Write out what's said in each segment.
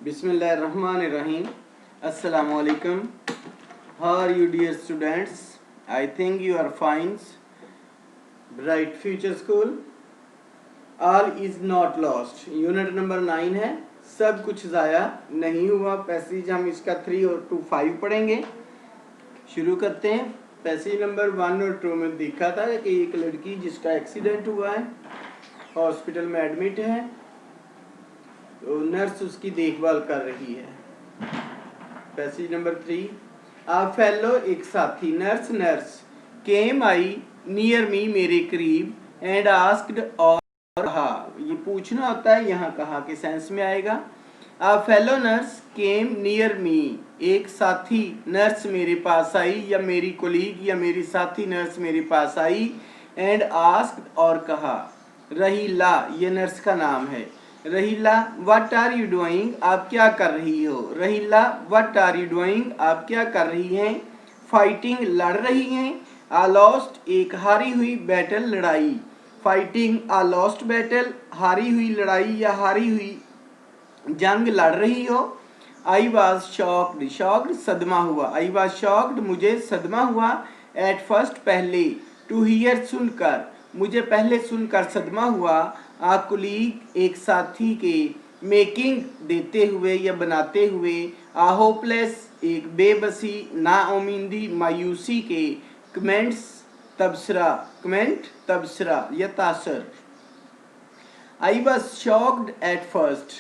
Bismillahirrahmanirrahim. Assalamu alaikum. How are you, dear students? I think you are fine. Bright Future School. All is not lost. Unit number 9 है. सब कुछ ज़ाया नहीं हुआ. Passage हम इसका 3 और 2 5 पढ़ेंगे. शुरू करते हैं. पैसेज नंबर 1 और 2 में देखा था कि एक लड़की जिसका एक्सीडेंट हुआ है, हॉस्पिटल में एडमिट है, तो नर्स उसकी देखभाल कर रही है. Passage number 3. आ फेलो एक साथी नर्स केम आई नियर मी मेरे करीब एंड आस्क्ड और कहा. ये पूछना होता है, यहाँ कहा के सेंस में आएगा. A fellow nurse came near me, एक साथी नर्स मेरे पास आई, या मेरी कोलीग या मेरी साथी नर्स मेरे पास आई. एंड आस्क्ड और कहा. रहीला ये नर्स का नाम है. रहीला व्हाट आर यू डूइंग, आप क्या कर रही हो. रहीला व्हाट आर यू डूइंग, आप क्या कर रही हैं. फाइटिंग लड़ रही हैं. आ लॉस्ट एक हारी हुई बैटल लड़ाई. फाइटिंग आ लॉस्ट बैटल हारी हुई लड़ाई या हारी हुई जंग लड़ रही हो. आई वॉज शॉक्ड सदमा हुआ. आई वॉज शॉक्ड मुझे सदमा हुआ. एट फर्स्ट पहले. टू हियर सुनकर, मुझे पहले सुनकर सदमा हुआ. आ कुलीग एक साथी के. मेकिंग देते हुए या बनाते हुए. आ होपलेस एक बेबसी नाउमीदी मायूसी के. कमेंट्स तबसरा या तासर. I was shocked at first,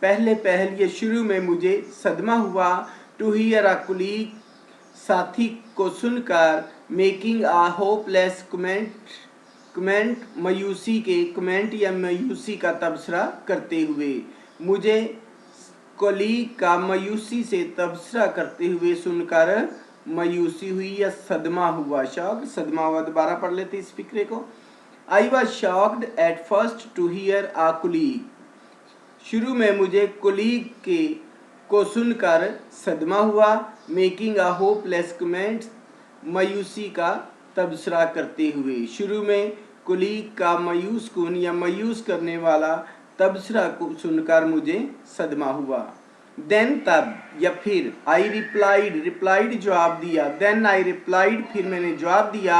पहले या शुरू में मुझे सदमा हुआ. टू हियर आ कुलीग साथी को सुनकर. मेकिंग आ होपलेस कमेंट मायूसी के. कमेंट या मायूसी का तबसरा करते हुए. मुझे कोलीग का मायूसी से तबसरा करते हुए सुनकर मायूसी हुई या सदमा हुआ. शॉक्ड सदमा हुआ. दोबारा पढ़ लेते इस फिक्रे को. I was shocked at first to hear a colleague, शुरू में मुझे कोलीग के को सुनकर सदमा हुआ. मेकिंग आ होपलेस कमेंट मायूसी का तबसरा करते हुए. शुरू में कोलीग का मायूस कुन या मायूस करने वाला तबसरा को सुनकर मुझे सदमा हुआ. देन तब या फिर. आई रिप्लाइड जवाब दिया. देन आई रिप्लाइड फिर मैंने जवाब दिया.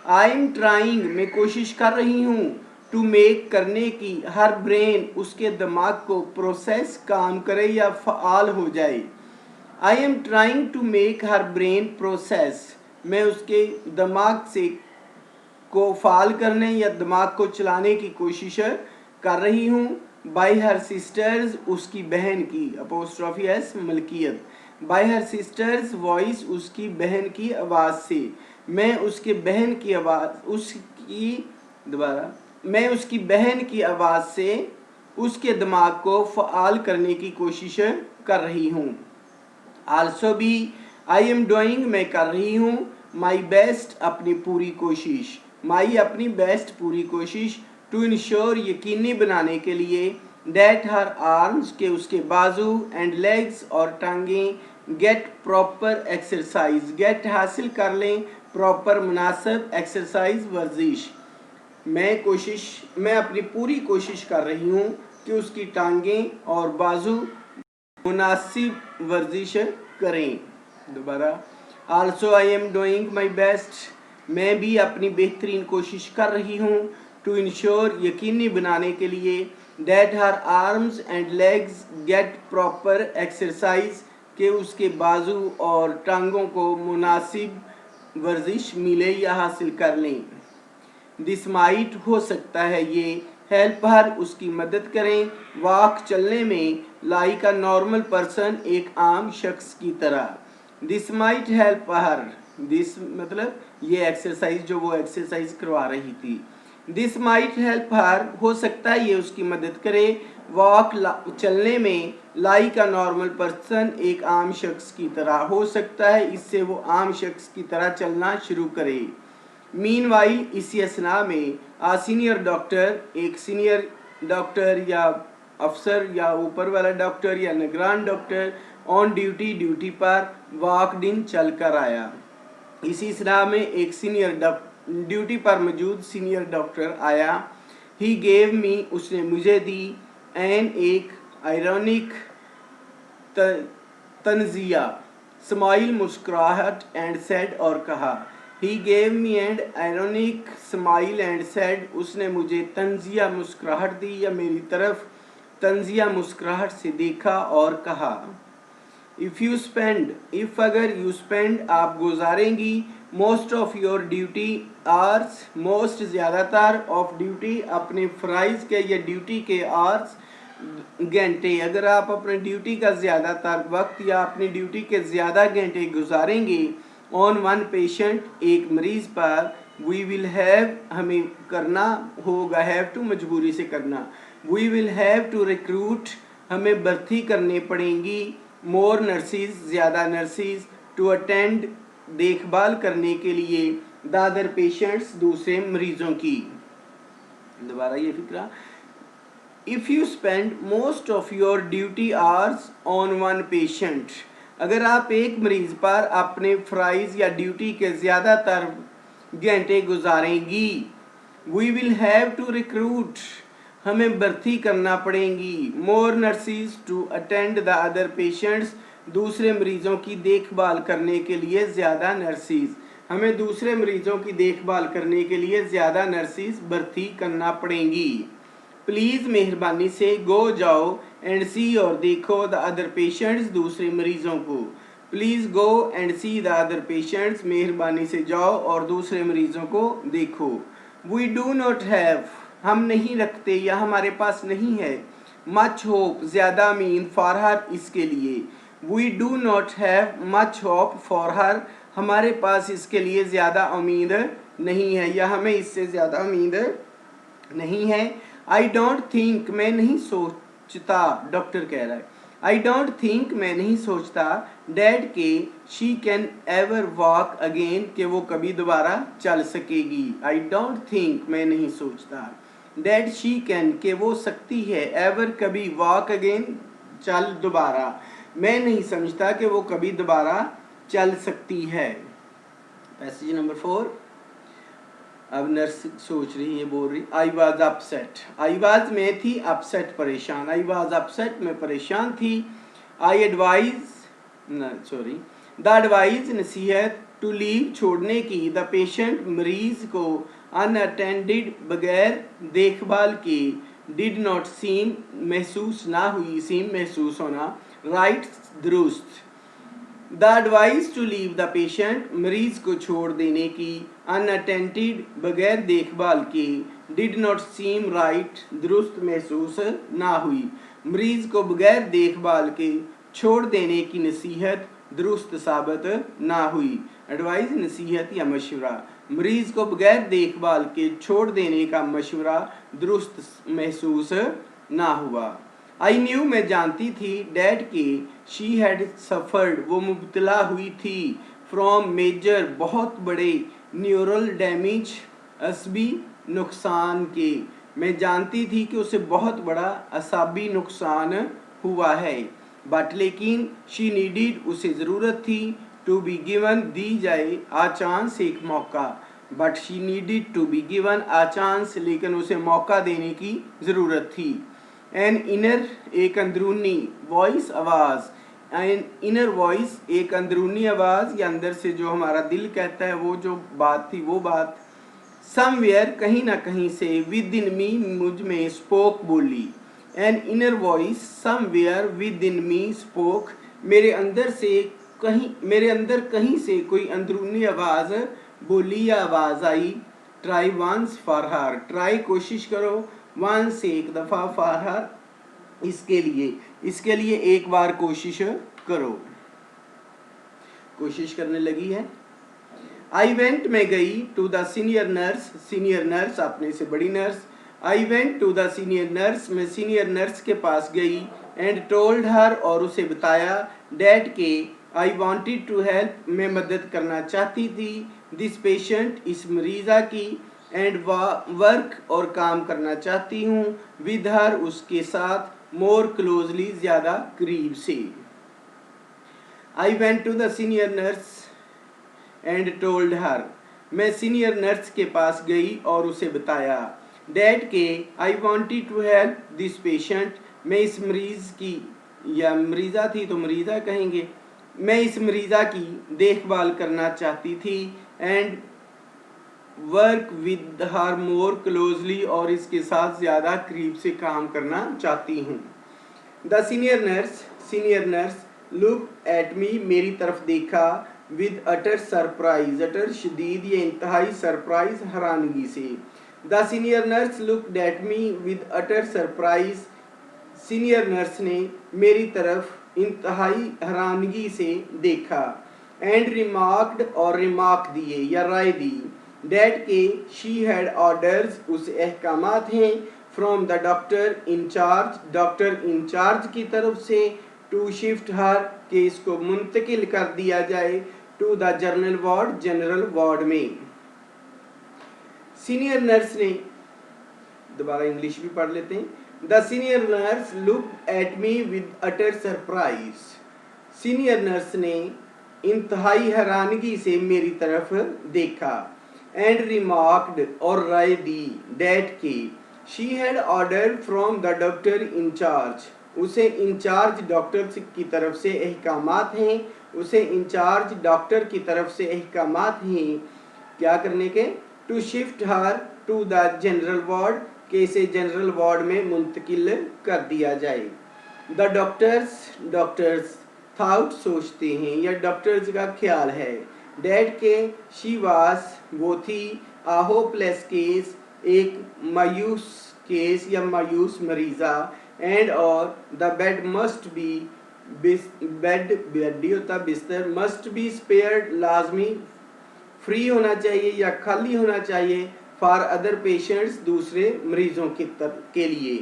आई एम ट्राइंग मैं कोशिश कर रही हूँ. टू मेक करने की. हर ब्रेन उसके दिमाग को प्रोसेस काम करे या फ़ाल हो जाए. I am trying to make her brain process, मैं उसके दिमाग से को फ़ाल करने या दिमाग को चलाने की कोशिश कर रही हूँ. बाय हर सिस्टर्स उसकी बहन की. अपोस्ट्रोफी एस मलकियत. बाय हर सिस्टर्स वॉइस उसकी बहन की आवाज़ से. मैं उसके बहन की आवाज़ मैं उसकी बहन की आवाज़ से उसके दिमाग को फ़ाल करने की कोशिश कर रही हूँ. आल्सो भी. आई एम डूइंग मैं कर रही हूँ. माई बेस्ट अपनी पूरी कोशिश. माई अपनी बेस्ट पूरी कोशिश. टू इंश्योर यकीनी बनाने के लिए. दैट हर आर्म्स के उसके बाजू. एंड लेग्स और टांगें. गेट प्रॉपर एक्सरसाइज गेट हासिल कर लें. प्रॉपर मुनासिब एक्सरसाइज वर्जिश. मैं अपनी पूरी कोशिश कर रही हूँ कि उसकी टांगें और बाजू मुनासिब वर्जिश करें. दोबारा. Also I am doing my best मैं भी अपनी बेहतरीन कोशिश कर रही हूँ. टू इंश्योर यकीनी बनाने के लिए. That her arms and legs get proper exercise के उसके बाजू और टांगों को मुनासिब वर्जिश मिले या हासिल कर लें. दिस माइट हो सकता है ये. हेल्प हर उसकी मदद करें. वॉक चलने में. लाइक अ नॉर्मल पर्सन एक आम शख्स की तरह. This might help her. This मतलब ये एक्सरसाइज जो वो एक्सरसाइज करवा रही थी. दिस माइट हेल्प हर हो सकता है ये उसकी मदद करे. वॉक चलने में. लाइक अ नॉर्मल पर्सन एक आम शख्स की तरह. हो सकता है इससे वो आम शख्स की तरह चलना शुरू करे. मीनवाइल इसी असना में. आ सीनियर डॉक्टर एक सीनियर डॉक्टर या अफसर या ऊपर वाला डॉक्टर या निगरान डॉक्टर. ऑन ड्यूटी पर. वॉकड इन चल कर आया. इसी असना में एक सीनियर ड्यूटी पर मौजूद सीनियर डॉक्टर आया. ही गेव मी उसने मुझे दी. एन एक आयरॉनिक तंजिया, स्माइल मुस्कुराहट एंड सेड और कहा, he gave me and ironic smile and said, उसने मुझे तंजिया मुस्कुराहट दी या मेरी तरफ तंजिया मुस्कुराहट से देखा और कहा, इफ़ यू स्पेंड, इफ़ अगर यू स्पेंड आप गुजारेंगी, most of your duty hours, most ज़्यादातर ऑफ ड्यूटी अपने फ़राइज़ के या ड्यूटी के आवर्स घंटे, अगर आप अपने ड्यूटी का ज़्यादातर वक्त या अपनी ड्यूटी के ज़्यादा घंटे गुजारेंगे ऑन वन पेशेंट एक मरीज़ पर, वी विल हैव हमें करना होगा, हैव टू मजबूरी से करना, we will have to recruit हमें भर्ती करने पड़ेंगी, मोर नर्सिस ज़्यादा नर्सिस, टू अटेंड देखभाल करने के लिए, द अदर पेशेंट्स दूसरे मरीजों की। दोबारा ये फिक्रा, if you spend most of your duty hours on one patient, अगर आप एक मरीज पर अपने फ़राइज़ या ड्यूटी के ज़्यादातर घंटे गुजारेंगी, we will have to recruit हमें भर्ती करना पड़ेंगी, more nurses to attend the other patients दूसरे मरीजों की देखभाल करने के लिए ज़्यादा नर्सिस, हमें दूसरे मरीजों की देखभाल करने के लिए ज़्यादा नर्सिस भर्ती करना पड़ेंगी। प्लीज़ मेहरबानी से गो जाओ एंड सी और देखो द अदर पेशेंट्स दूसरे मरीजों को, please go and see the other patients मेहरबानी से जाओ और दूसरे मरीजों को देखो। वी डू नॉट हैव हम नहीं रखते या हमारे पास नहीं है, मच होप ज़्यादा उम्मीद फॉर हर इसके लिए, we do not have much hope for her हमारे पास इसके लिए ज़्यादा उम्मीद नहीं है या हमें इससे ज़्यादा उम्मीद नहीं है। आई डोंट थिंक मैं नहीं सोचता, डॉक्टर कह रहा है, आई डोंट थिंक मैं नहीं सोचता, डैड के she can ever walk again कि वो कभी दोबारा चल सकेगी। आई डोंट थिंक मैं नहीं सोचता, डैड शी कैन कि वो सकती है, एवर कभी, वॉक अगेन चल दोबारा, मैं नहीं समझता कि वो कभी दोबारा चल सकती है। पैसेज नंबर 4, अब नर्स सोच रही है, बोल रही, I was upset, I was में थी, अपसेट परेशान, आई वॉज अपसेट में परेशान थी, I advise sorry the advise नसीहत, टू लीव छोड़ने की, द पेशेंट मरीज को, अनअटेंडेड बगैर देखभाल के, डिड नॉट सीम महसूस ना हुई, सीम महसूस होना, राइट दुरुस्त, the advice to leave the patient मरीज को छोड़ देने की, अनअटेंडेड बगैर देखभाल के, डिड नॉट सीम राइट दुरुस्त महसूस ना हुई, मरीज को बगैर देखभाल के छोड़ देने की नसीहत दुरुस्त साबित ना हुई। एडवाइस नसीहत या मशवरा, मरीज को बगैर देखभाल के छोड़ देने का मशवरा दुरुस्त महसूस ना हुआ। आई न्यू मैं जानती थी, डैड के, शी हैड सफर्ड वो मुब्तला हुई थी, फ्रॉम मेजर बहुत बड़े, न्यूरल डैमेज असबी नुकसान के, मैं जानती थी कि उसे बहुत बड़ा असाबी नुकसान हुआ है, बट लेकिन शी नीडिड उसे ज़रूरत थी, टू बी गिवन दी जाए, आ चांस एक मौका, but she needed to be given a chance लेकिन उसे मौका देने की ज़रूरत थी। एन इनर एक अंदरूनी, वॉइस आवाज़, एन इनर वॉइस एक अंदरूनी आवाज़ या अंदर से जो हमारा दिल कहता है वो जो बात थी वो बात, समवेयर कहीं ना कहीं से, विद इन मी मुझ में, स्पोक बोली, an inner voice somewhere with in me spoke मेरे अंदर कहीं से कोई अंदरूनी आवाज़ बोली या आवाज़ आई, try once for her, try कोशिश करो, वंस एक दफ़ा, फॉर हर इसके लिए एक बार कोशिश करो, कोशिश करने लगी है। आई वेंट मैं गई, टू द सीनियर नर्स अपने से बड़ी nurse, I went to the senior nurse मैं सीनियर नर्स के पास गई, एंड टोल्ड हर और उसे बताया, डैड के, आई वॉन्टेड टू हेल्प मैं मदद करना चाहती थी, दिस पेशेंट इस मरीज़ा की, एंड वर्क और काम करना चाहती हूँ, विद हर उसके साथ, मोर क्लोजली ज़्यादा करीब से। I went to the senior nurse and told her मैं सीनियर नर्स के पास गई और उसे बताया, डैड के, I wanted to help this patient मैं इस मरीज़ की या मरीज़ा थी तो मरीज़ा कहेंगे। मैं इस मरीज़ा की देखभाल करना चाहती थी and work with her more closely, और इसके साथ ज़्यादा करीब से काम करना चाहती हूँ। The senior nurse look at me, मेरी तरफ देखा, विद अटर सरप्राइज, अटर शदीद या इंतहाई सरप्राइज, हैरानगी से। The senior nurse look at me with utter surprise, senior nurse ने मेरी तरफ इंतहाई हैरानगी से देखा। एंड रिमार्क्ड, और रिमार्क दिए या राय दी, डेट के शी हैड ऑर्डर्स, उसे अहकामात हैं, फ्रॉम द डॉक्टर इंचार्ज की तरफ से, टू शिफ्ट हर, के इसको मुंतकिल कर दिया जाए, टू द जनरल वार्ड में। सीनियर नर्स ने, दोबारा इंग्लिश भी पढ़ लेते हैं। The senior nurse look at me with utter surprise, senior nurse ने इंतहाई हैरानगी से मेरी तरफ देखा। एंड रिमार्क्ड, और राय दी, डेट के she had order from the doctor in charge, उसे इंचार्ज डॉक्टर की तरफ से अहकामात हैं, उसे इंचार्ज डॉक्टर की तरफ से अहकामात हैं क्या करने के, to shift her to the general ward, के इसे जनरल वार्ड में मुंतकिल कर दिया जाए। द डॉक्टर्स थाउट, सोचते हैं या डॉक्टर्स का ख्याल है, डेट के शी वास, वो थी, आ होपलेस केस, एक मायूस केस या मायूस मरीज़ा, एंड और the bed must B, bed होता बिस्तर, मस्ट बी स्पेयर्ड, लाजमी फ्री होना चाहिए या खाली होना चाहिए, फॉर अदर पेशेंट्स, दूसरे मरीजों के लिए।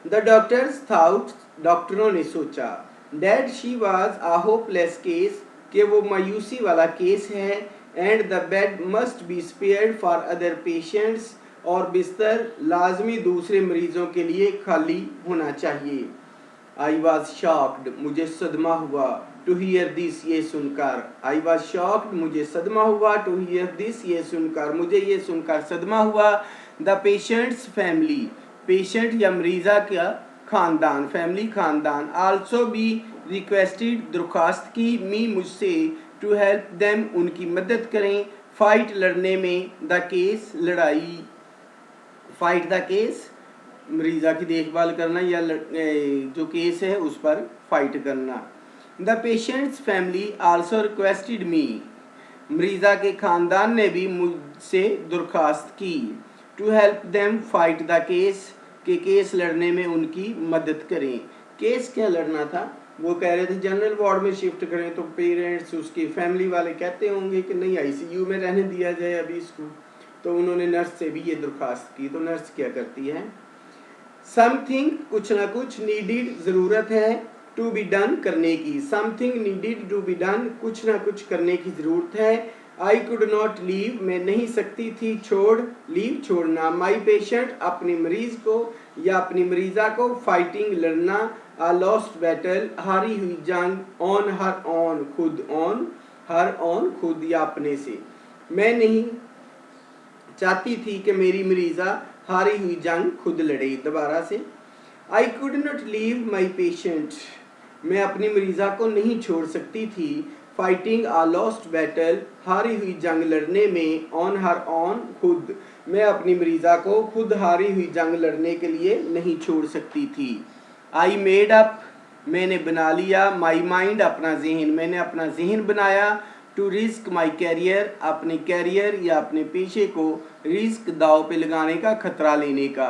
द डॉक्टर्स थाउट, डॉक्टरों ने सोचा, that she was a hopeless case, कि वो मायूसी वाला केस है, and the bed must be spared for other patients, और बिस्तर लाजमी दूसरे मरीजों के लिए खाली होना चाहिए। आई वॉज शॉक्ड, मुझे सदमा हुआ, टू हियर दिस, ये सुनकर। आई वॉज शॉक्ड, मुझे सदमा हुआ, टू हियर दिस, ये सुनकर, मुझे ये सुनकर सदमा हुआ। द पेशेंट्स फैमिली, पेशेंट या मरीज़ा का खानदान, फैमिली खानदान, आल्सो भी रिक्वेस्टेड, दरख्वास्त की, मी मुझसे, टू हेल्प देम, उनकी मदद करें, फाइट, लड़ने में, द केस, लड़ाई, फाइट द केस, मरीज़ा की देखभाल करना या जो केस है उस पर फाइट करना। The patients family also requested me, मरीज़ा के ख़ानदान ने भी मुझसे दरख्वास्त की, to help them fight the case, के केस लड़ने में उनकी मदद करें। केस क्या लड़ना था, वो कह रहे थे जनरल वार्ड में शिफ्ट करें, तो पेरेंट्स उसकी फैमिली वाले कहते होंगे कि नहीं आईसीयू में रहने दिया जाए अभी इसको, तो उन्होंने नर्स से भी ये दरख्वास्त की। तो नर्स क्या करती है, समथिंग, कुछ ना कुछ, नीडिड, ज़रूरत है, टू बी डन, करने की, something needed to be done, कुछ ना कुछ करने की ज़रूरत है। आई कुड नॉट लीव, मैं नहीं सकती थी, छोड़, लीव, छोड़ना, माई पेशेंट, अपने मरीज़ को या अपनी मरीज़ा को, फाइटिंग, लड़ना, आ लॉस्ट बैटल, हारी हुई जंग, ऑन हर ऑन, खुद, ऑन हर ऑन, खुद या अपने से। मैं नहीं चाहती थी कि मेरी मरीज़ा हारी हुई जंग खुद लड़े। दोबारा से, I could not leave my patient, मैं अपनी मरीज़ा को नहीं छोड़ सकती थी, फाइटिंग आ लॉस्ट बैटल, हारी हुई जंग लड़ने में, ऑन हर ऑन, खुद, मैं अपनी मरीज़ा को खुद हारी हुई जंग लड़ने के लिए नहीं छोड़ सकती थी। आई मेड अप, मैंने बना लिया, माई माइंड, अपना जहन, मैंने अपना जहन बनाया, टू रिस्क माई कैरियर, अपने कैरियर या अपने पेशे को रिस्क, दाव पे लगाने का, खतरा लेने का,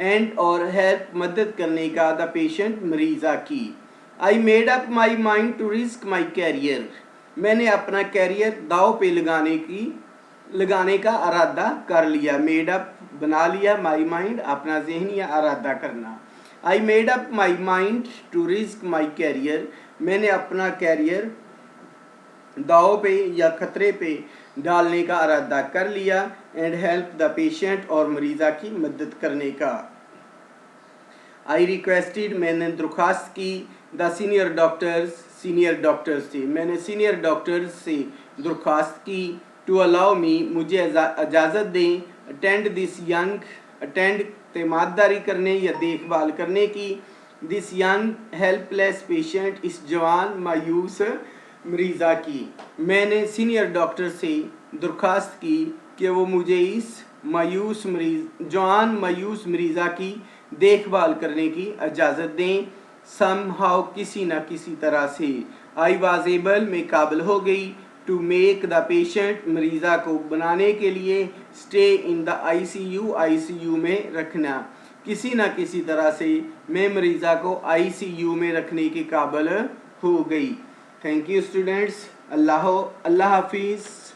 एंड और हेल्प, मदद करने का, द पेशेंट, मरीज़ा की। I made up my mind to risk my career, मैंने अपना कैरियर दाव पे लगाने का इरादा कर लिया। मेड अप, बना लिया, माई माइंड, अपना जहन या इरादा करना। I made up my mind to risk my career, मैंने अपना कैरियर दाव पे या खतरे पे डालने का इरादा कर लिया, एंड हेल्प द पेशेंट, और मरीज़ा की मदद करने का। आई रिक्वेस्टेड, मैंने दरख्वास्त की, द सीनियर डॉक्टर्स से, मैंने सीनियर डॉक्टर्स से दरख्वास्त की, टू अलाउ मी, मुझे इजाज़त दें, अटेंड दिस यंग, अटेंड, तीमारदारी करने या देखभाल करने की, दिस यंग हेल्पलेस पेशेंट, इस जवान मायूस मरीज़ा की। मैंने सीनियर डॉक्टर से दरख्वास्त की कि वो मुझे इस जवान मायूस मरीज़ा की देखभाल करने की इजाज़त दें। somehow किसी न किसी तरह से I was able, मैं काबिल हो गई, टू मेक द पेशेंट, मरीज़ा को बनाने के लिए, स्टे इन द ICU में रखना। किसी न किसी तरह से मैं मरीज़ा को ICU में रखने के काबिल हो गई। Thank you students. अल्लाह हाफिज़।